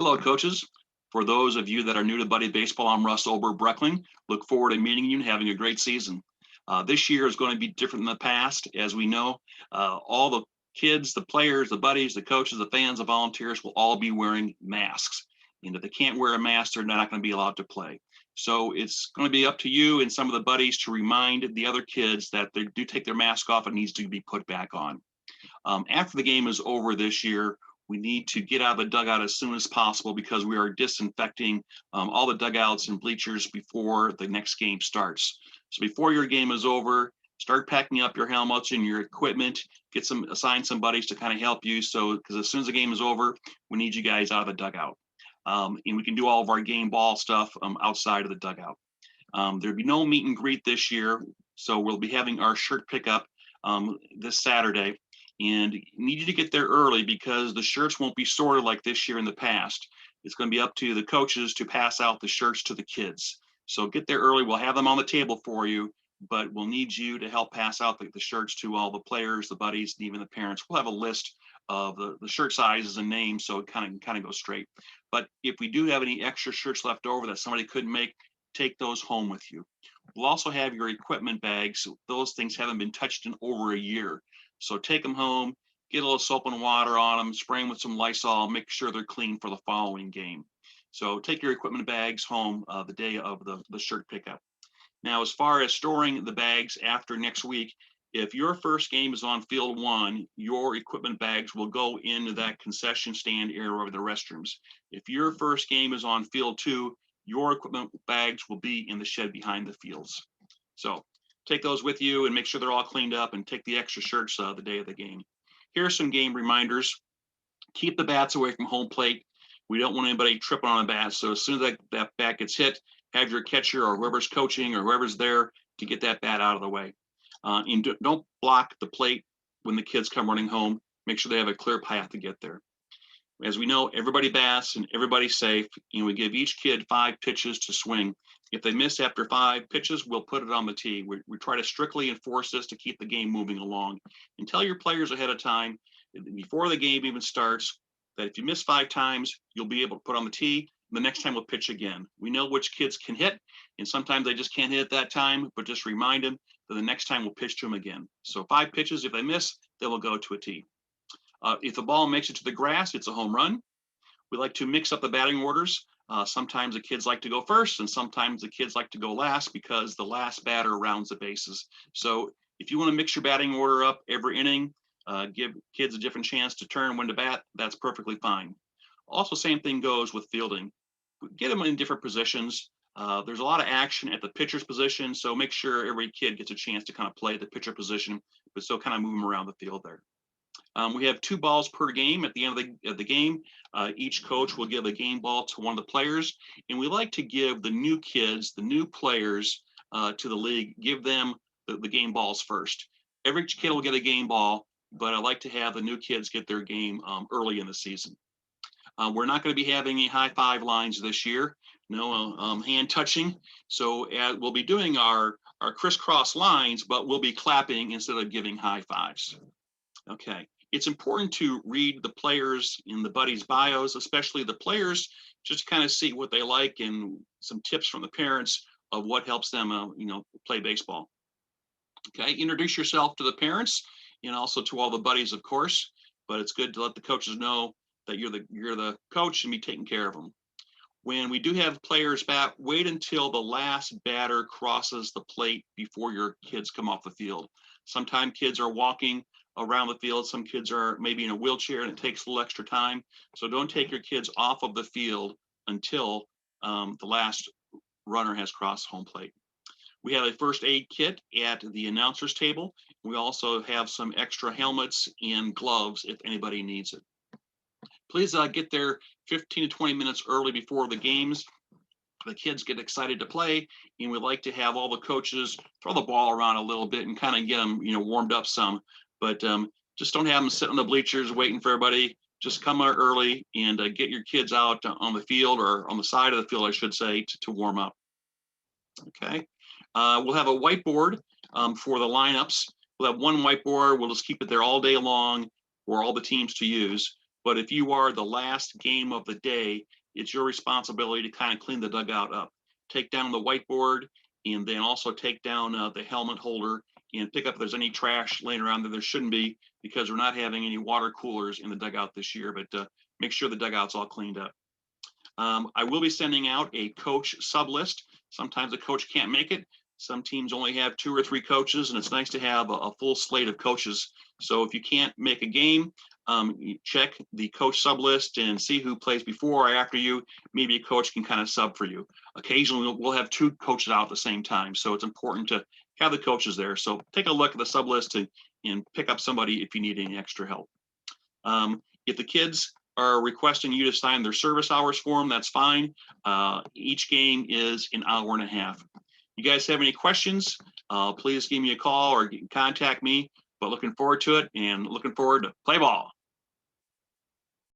Hello, coaches. For those of you that are new to Buddy Baseball, I'm Russ Ober-Breckling. Look forward to meeting you and having a great season. This year is going to be different than the past. As we know, all the kids, the players, the buddies, the coaches, the fans, the volunteers will all be wearing masks. And if they can't wear a mask, they're not going to be allowed to play. So it's going to be up to you and some of the buddies to remind the other kids that they do take their mask off and needs to be put back on. After the game is over this year, we need to get out of the dugout as soon as possible because we are disinfecting all the dugouts and bleachers before the next game starts. So before your game is over, start packing up your helmets and your equipment, assign some buddies to kind of help you. So, because as soon as the game is over, we need you guys out of the dugout. And we can do all of our game ball stuff outside of the dugout. There'll be no meet and greet this year. So we'll be having our shirt pickup this Saturday. And need you to get there early because the shirts won't be sorted like this year in the past. It's going to be up to the coaches to pass out the shirts to the kids. So get there early. We'll have them on the table for you, but we'll need you to help pass out the shirts to all the players, the buddies, and even the parents. We'll have a list of the shirt sizes and names so it kind of goes straight. But if we do have any extra shirts left over that somebody couldn't make, take those home with you. We'll also have your equipment bags. Those things haven't been touched in over a year. So take them home, get a little soap and water on them, spray them with some Lysol, make sure they're clean for the following game. So take your equipment bags home the day of the shirt pickup. Now, as far as storing the bags after next week, if your first game is on field 1, your equipment bags will go into that concession stand area of the restrooms. If your first game is on field 2, your equipment bags will be in the shed behind the fields. So take those with you and make sure they're all cleaned up and take the extra shirts the day of the game. Here are some game reminders. Keep the bats away from home plate. We don't want anybody tripping on a bat. So as soon as that bat gets hit, have your catcher or whoever's coaching or whoever's there to get that bat out of the way. And don't block the plate when the kids come running home. Make sure they have a clear path to get there. As we know, everybody bats and everybody's safe, and we give each kid 5 pitches to swing. If they miss after 5 pitches, we'll put it on the tee. We try to strictly enforce this to keep the game moving along. And tell your players ahead of time, before the game even starts, that if you miss 5 times, you'll be able to put on the tee. The next time we'll pitch again. We know which kids can hit, and sometimes they just can't hit at that time, but just remind them that the next time we'll pitch to them again. So 5 pitches, if they miss, they will go to a tee. If the ball makes it to the grass, it's a home run. We like to mix up the batting orders. Sometimes the kids like to go first, and sometimes the kids like to go last because the last batter rounds the bases. So if you want to mix your batting order up every inning, give kids a different chance to turn when to bat, that's perfectly fine. Also, same thing goes with fielding. Get them in different positions. There's a lot of action at the pitcher's position, so make sure every kid gets a chance to kind of play the pitcher position, but still kind of move them around the field there. We have 2 balls per game at the end of the game. Each coach will give a game ball to one of the players, and we like to give the new kids, the new players to the league, give them the game balls first. Every kid will get a game ball, but I like to have the new kids get their game early in the season. We're not going to be having any high five lines this year, no hand touching. So we'll be doing our crisscross lines, but we'll be clapping instead of giving high fives. Okay. It's important to read the players in the buddies' bios, especially the players, just to kind of see what they like and some tips from the parents of what helps them, play baseball. Okay, introduce yourself to the parents and also to all the buddies, of course. But it's good to let the coaches know that you're the coach and be taking care of them. When we do have players bat, wait until the last batter crosses the plate before your kids come off the field. Sometimes kids are walking around the field. Some kids are maybe in a wheelchair and it takes a little extra time. So don't take your kids off of the field until the last runner has crossed home plate. We have a first aid kit at the announcer's table. We also have some extra helmets and gloves if anybody needs it. Please get there 15 to 20 minutes early before the games. The kids get excited to play, and we like to have all the coaches throw the ball around a little bit and kind of get them, warmed up some. But just don't have them sit on the bleachers waiting for everybody. Just come out early and get your kids out on the field, or on the side of the field, I should say, to warm up. Okay. We'll have a whiteboard for the lineups. We'll have one whiteboard. We'll just keep it there all day long for all the teams to use. But if you are the last game of the day, it's your responsibility to kind of clean the dugout up. Take down the whiteboard, and then also take down the helmet holder and pick up if there's any trash laying around there. There shouldn't be, because we're not having any water coolers in the dugout this year, but make sure the dugout's all cleaned up. I will be sending out a coach sub list. Sometimes a coach can't make it. Some teams only have 2 or 3 coaches, and it's nice to have a full slate of coaches. So if you can't make a game, you check the coach sub list and see who plays before or after you. Maybe a coach can kind of sub for you. Occasionally, we'll have 2 coaches out at the same time. So it's important to have the coaches there. So take a look at the sub list and pick up somebody if you need any extra help. If the kids are requesting you to sign their service hours form, that's fine. Each game is an hour and a half. You guys have any questions, please give me a call or contact me, but looking forward to it and looking forward to play ball.